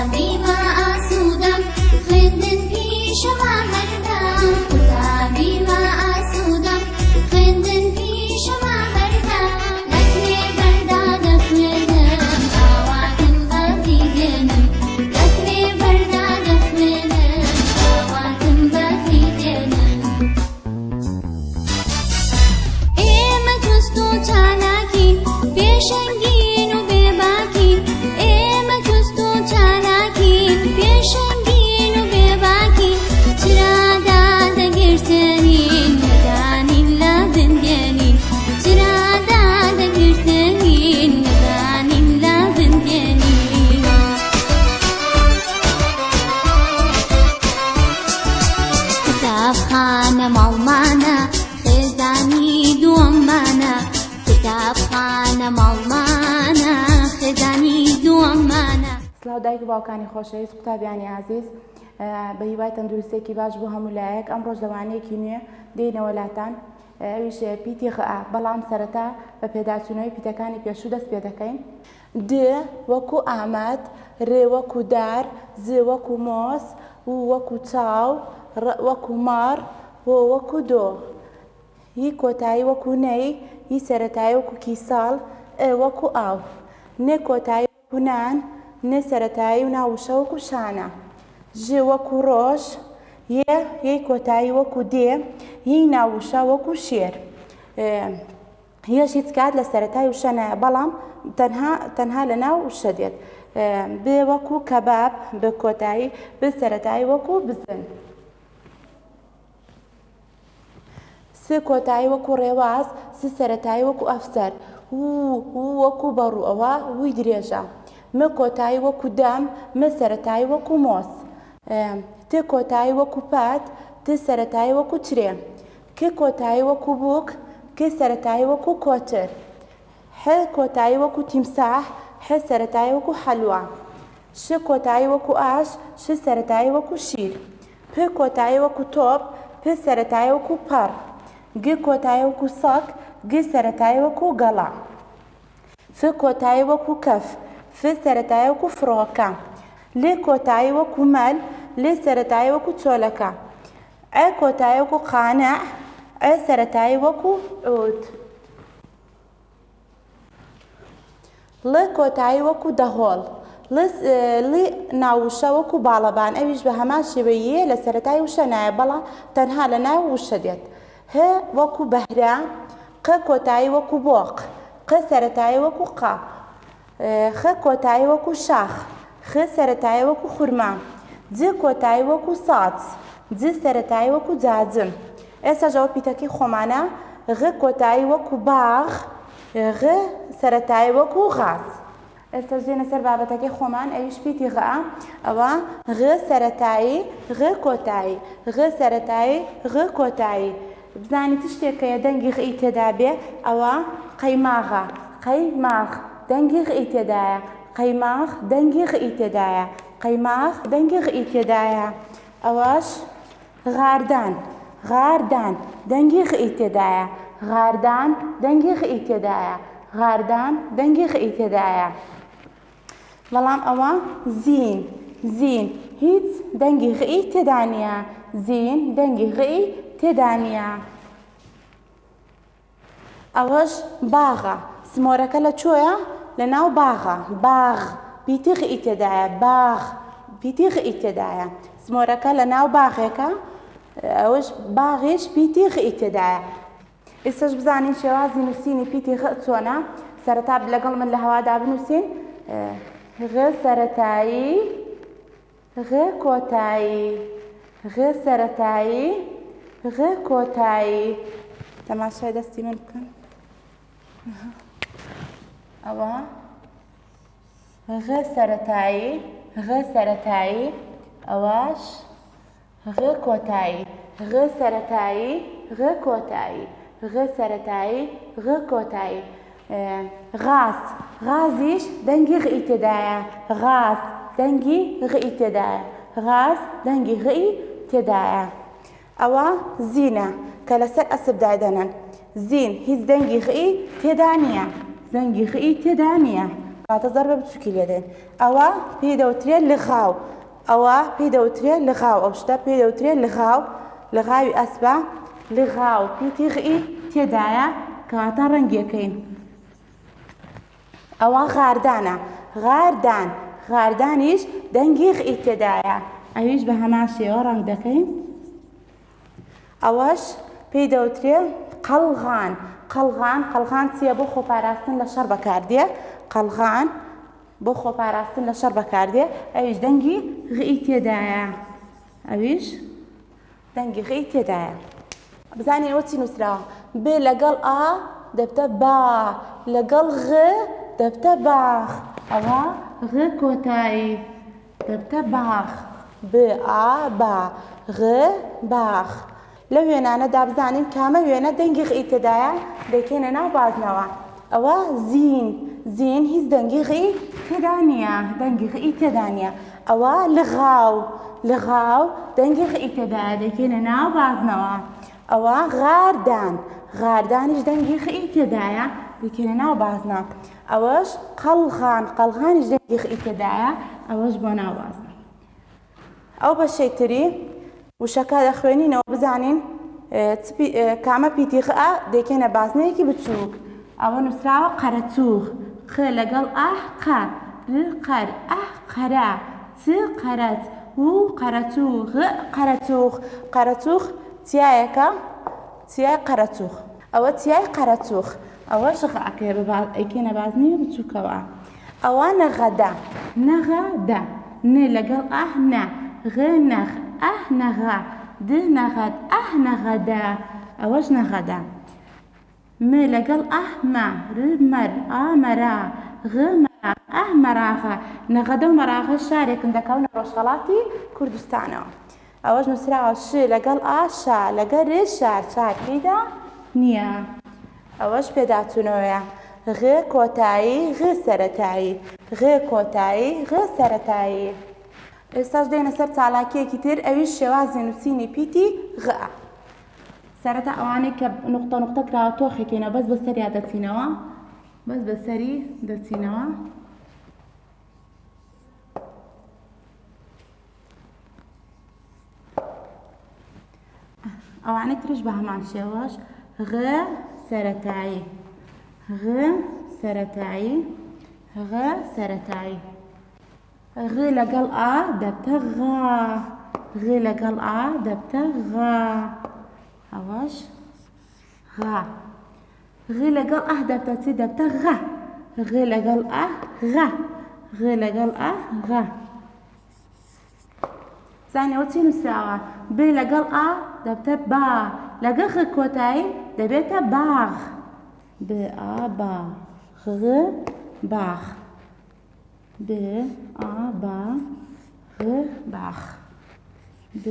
قوتابیمە ئاسوودەم خوێندن پیشەما هەردام قوتابیمە ئاسوودەم خوێندن پیشەما هەردام لەکوێ بەردا دەخوێنم ئاواتم بەفری دێنم لەکوێ بەردا دەخوێنم ئاواتم بەفری دێنم ئێمە جوست و چالاکین پێشەنگین و بێباکین ئێمە جوست و چالاکین پێشەنگین و بێباکین چرادا دەگرسێنین نەدانین لە بندێنین چرادا دەگرسێنین نەدانین لە بندێنین قوتابخانە ماڵمانە خێزانی دووەممانە قوتابخانە ماڵمانە خێزانی دووەممانە. سلااو دایک و باوکانی خۆشەویست قوتابیانی عزیز بە هیوای تەندروستێکی باش بۆ هەموو لایەک ئەم ڕۆژ لەوانەیەکی نوێ دێنەوە لاتان ئەویش پیتی غا بەڵام سەرەتا بە پێداچوونەوەی پیتەکانی پێشوو دەست پێ دەکەین. د وەکو ئامەد، ڕێ وەکو دار، ز وەکو مۆس، و وەکو چاو، ڕ وەکو ماڕ، و وەکو دۆ. هی کۆتایی وەکو نەی، هی سەرەتایی وەکو کیساڵ، وەکو ئاو. نێ کۆتایی وەکو نان، نێ سەرەتایی و ناوشە وەکو شانە. ژ وەکو ڕۆژ، یەی کۆتایی وەکو دێ، هی ناوشە وەکو شێر. هیچ هیچ کات لە سەرەتای وشە نایە بەڵام تەنها لە ناو وشە دێت. بێ وەکو کەباب بە کۆتایی، بە سەرەتایی وەکو بزن. س کۆتایی وەکو ڕێواز، س سەرەتایی وەکو ئەفسەر، و وەکو بەڕوو ئەوە وی درێژە. م کۆتایی وەکو دەم، م سەرەتایی وەکو مۆس. ت کۆتایی وەکو پات، ت سەرەتایی وەکو ترێ. ک کۆتایی وەکو بووک، ک سەرەتایی وەکو کۆتر. ح کۆتایی وەکو تیمساح، ح سەرەتایی وەکو حەلوە. ش کۆتایی وەکو ئاش، ش سەرەتایی وەکو شیر. پ کۆتایی وەکو تۆپ، پ سەرەتایی وەکو پەڕ. گ کۆتایی وەکو سەگ، گ سەرەتایی وەکو گەڵا. ف کۆتایی وەکو کەف، ف سەرەتایی وەکو فڕۆکە. لێ کۆتایی وەکو مەل، لێ سەرەتایی وەکو چۆلەکە. ئە کۆتایی وەکو قانع، ئە سەرەتایی وەکو عود. ڵ کۆتایی وەکو دەهۆڵ، ڵ ناوشە وەکو باڵەبان ئەویش بە هەمان شێوەیە لە سەرەتای وشە نایە بەڵام تەنها لە ناو وشە دێت. ه وەکو بەهرە، ق کۆتایی وەکو بۆق، ق سەرەتایی وەکو قاپ. خ کۆتایی وەکو شاخ، خ سەرەتایی وەکو خورما. ج کۆتایی وەکو ساچ، ج سەرەتایی وەکو جاجم. ئێستا ژەوە پیتەکەی خۆمانە. غ کۆتایی وەکو باغ، غ سەرەتایی وەکو غاز. ئێستا ژێنە سەر بابەتەکەی خۆمان ئەویش پیتی غا ئەوە غ سەرەتایی، غ کۆتایی، غ سەرەتایی، غ کۆتایی. بزانی چ شتێکەیە دەنگی غئی تێدا بێ ئەوە قەیماغە. قەیماغ دەنگی غئی تێدایە. قەیماغ دەنگی غئی تێدایە. قەیماغ دەنگی غئی تێدایە. ئەوەش غاردان. غاردان دەنگی غئی تێدایە. غاردان دەنگی غئی تێدایە. غاردان دەنگی غئی تێدایە. بەڵام ئەوە زین. زین هیچ دەنگی غئی تێدا نییە. زین دەنگی غئی تێدا نییە. ئەوەش باغە. سمۆرەکە لە کوێیە؟ لە ناو باغە. باغ پیتی غئی تێدایە. باغ پیتی غئی تێدایە. سمۆرەکە لە ناو باغێکە ئەوەش باغیش پیتی غئی تێدایە. ئێستاش بزانین شێوازی نووسینی پیتی غ چۆنە. سەرەتا لەگەڵ من لە هەوادا بنووسین. غ سەرەتایی، غ کۆتایی، غ سەرەتایی، غ کۆتایی. تەماشای دەستی من بکەن. ئەوە غ سەرەتایی، غ سەرەتایی، ئەوەش غ کۆتایی، غ سەرەتایی، غ کۆتایی، غ سەرەتایی، غ کۆتایی. غاز غازیش دەنگی غئی تێدایە. غاز دەنگی غئی تێدایە. غاز دەنگی غئی تێدایە. ئەوە زینە کە لەسەر ئەسب دادەنن. زین هیچ دەنگی غئی تێدا نییە. دەنگی غئی تێدا نییە. کاتە زەربە بچووکی لێدەین ئەوە پێی دەوترێت لغاو ئەوە پێی دەوترێت لغاو ئەو شتە پێی دەوترێت لغاو لغاوی ئەسبە لغاو پیتی غئی تێدایە کەواتە ڕەنگیەکەین ئەوە غاردانە غاردان غاردانیش دەنگی غئی تێدایە ئەویش بە هەمان شێوە ڕەنگ دەکەین ئەوەش پێی دەوترێت قەڵغان قەڵغان قەڵغان چییە بۆ خۆپاراستن لە شەڕ بەکاردێ قەڵغان بۆ خۆپاراستن لە شەڕ بەکاردێ ئەویش دەنگی غئی تێدایە ئەویش دەنگی غئی تێدایە بزانین ئەوە چی نووسراوە بێ لەگەڵ ئا دەبتە با لەگەڵ غ دەبتە باخ ئەوە غ کۆتایی دەبتە باخ ب ئا با غ باخ لە وێنانەدا بزانین کامە وێنە دەنگی غئی تێدایە دەکەینە ناو بازنەوە ئەوە زین زین هیچ دەنگی غئی تێدا نییە دەنگی غئی تێدا نییە ئەوە لغاو لغاو دەنگی غئی تێدایە دەکەینە ناو بازنەوە ئەوە غاردان غاردانیش دەنگی غئی تێدایە دەکەینە ناو بازنەوە ئەوەش قەڵغان قەڵغانیش دەنگی غئی تێدایە ئەوەش بۆ ناو بازنە ئەو بەشێکتری وشەکە دەخوێنینەوە بزانین کامە پیتی غئە دەکەینە بازنەیەکی بچووک ئەوە نووسراوە قەرەچووغ خ لەگەڵ ئەح قە قەر ئەح قەرە چ قەرەت و قەرەچووغ قەرەچووغ قەرەچووغ چیایەکە چیای قەرەچووغ ئەوە چیای قەرەچووغ ئەوەش غەکەیە ئەیکەینە بازنەیە بچووکەوە ئەوە نەغەدە نەغەدە ن لەگەڵ ئەح نە غ نەغ ئەح نەغە د نەغەد ئەح نەغەدە ئەوەش نەغەدە م لەگەڵ ئەح مە ر مەر ئا مەرا غ مەرا ئەح مەراغە نەغەدە و مەراغە شارێکن دەکەونە ڕۆژهەڵاتی کوردستانەوە ئەوەش نووسراوە ش لەگەڵ ئا شا لەگەڵ رێ شار شار پێیدا نییە ئەوەش پێداچوونەوەیە غ کۆتایی غ سەرەتایی غ کۆتایی غ سەرەتایی ئێستاش دێنە سەر چالاکیەکی تر ئەویش شێوازی نووسینی پیتی غە سەرەتا ئەوانەی کە نقطە نقطە کراوە تۆخێکێنە بەس بەسەریا دەچینەوە بەس بەسەری دەچینەوە ئەوانەی ترش بە هەمان شێوەش غ سەرەتایی غ سەرەتایی غ سەرەتایی غ لەگەڵ ئا دەبتە غا غ لەگەڵ ئا دەبتە غا ئەوەش غا غ لەگەڵ ئا دەبتە چی دەبتە غە غ لەگەڵ ئا غە غ لەگەڵ ئا غە زانیەوە چی نووسراوە بێ لەگەڵ ئا دەبتە با لەگەڵ غ کۆتایی دەبێتە باغ ب ئا با غ باغ ب ئا با غ باغ ب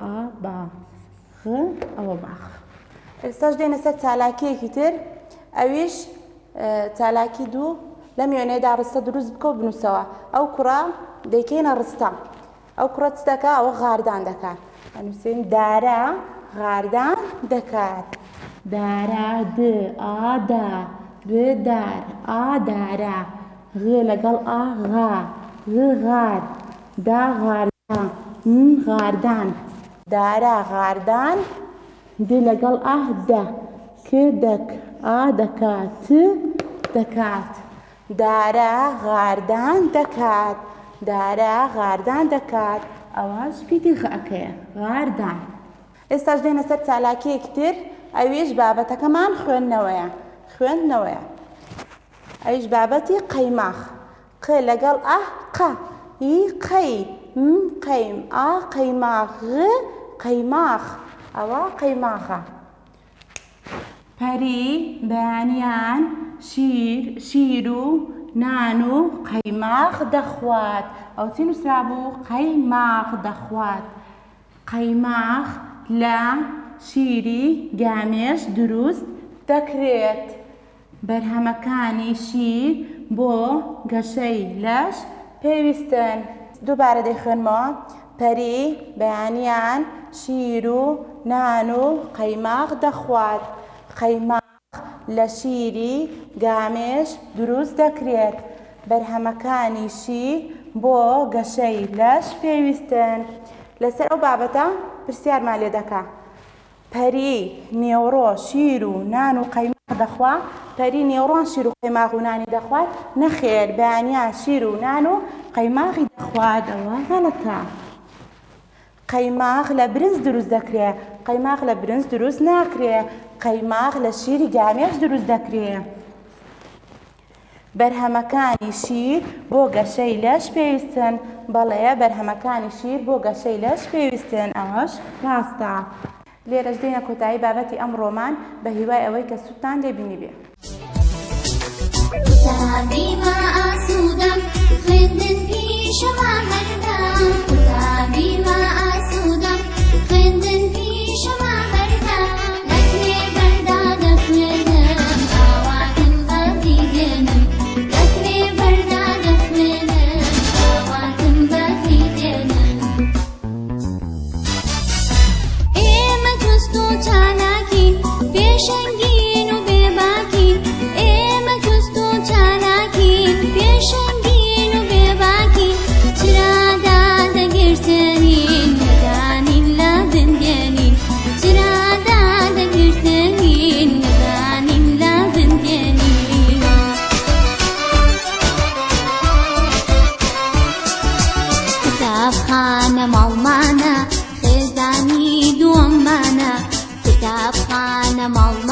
ئا با غ ئەوە باغ ئێستاش دێنە سەر چالاکیەکی تر ئەویش چالاکی دوو لەم وێنەیەدا ڕستە دروست بکە و بنووسەوە ئەو کوڕە دەیکەینە ڕستە ئەو کوڕە چ دەکات ئەوە غاردان دەکات ئەنووسین دارە غاردان دەکات دارە د ئادا بدار ئادارە غ لەگەڵ ئا غا غ غار دا غاردا غاردان دارە غاردان د لەگەڵ ئا دە ک دەک ئا دەکات ت دەکات دارە غاردان دەکات دارە غاردان دەکات ئەوەش پیتی غەکەیە غاردان ئێستاش دێنە سەر چالاکیەکی تر ئەویش بابەتەکەمان خوێندنەوەیە ئەویش بابەتی قەیماخ ق لەگەڵ ئە قە ئی قەی م قەیم ئا قەیماخ غ قەیماخ ئەوە قەیماخە پەری بەیانیان شیر و نان و قەیماخ دەخوات ئەو چی نووسرا بوو قەیماخ دەخوات قەیماخ لە شیری گامێش دروست دەکرێت بەرهەمەکانی شیر بۆ گەشەی لەش پێویستن دووبارە دەیخوێنمەوە پەری بەیانیان شیر و نان و قەیماخ دەخوات قەیماخ لە شیری گامێش دروست دەکرێت بەرهەمەکانیشی بۆ گەشەی لەش پێویستن. لەسەر ئەو بابەتە پرسیارمان لێ دەکا پەری نێوڕۆ شیر و نان و قەیماغ دەخوا؟ پەری نێوڕۆن شیر و قەیماغ و نانی دەخوات؟ نەخێر، بەیانیان شیر و نان و قەیماغی دەخوات. ئەوە غەڵەتە. قەیماغ لە برنج دروست دەکرێت، قەیماغ لە برنج دروست ناکرێت، قەیماغ لە شیری گامێش دروست دەکرێت. بەرهەمەکانی شیر بۆ گەشەی لەش پێویستن. بەڵێ بەرهەمەکانی شیر بۆ گەشەی لەش پێویستن، ئەوەش ڕاستە. لێرەش دێنە کۆتایی بابەتی ئەمڕۆمان بە هیوای ئەوەی کە سوودتان لێبینی بێ. قوتابیمە ئاسوودەم خوێندن پیشەما هەردەم، قوتابیمە ئاسوودەم خوێندن پیشەما هەردەم، لەکوێ بەردا دەخوێنم ئاواتم بەفری دێنم، لەکوێ بەردا دەخوێنم ئاواتم بەفری دێنم. ئێمە جوست و چالاکین پێشەنگین و بێباکین، ئێمە جوست و چالاکین پێشەنگین و بێباکین، چرادا دەگرسێنین نەدانین لە بندێنین، چرادا دەگرسێنین نەدانین لە بندێنین. قوتابخانە ماڵمانە خێزانی دووەممانە، قوتابخانە ماڵمانە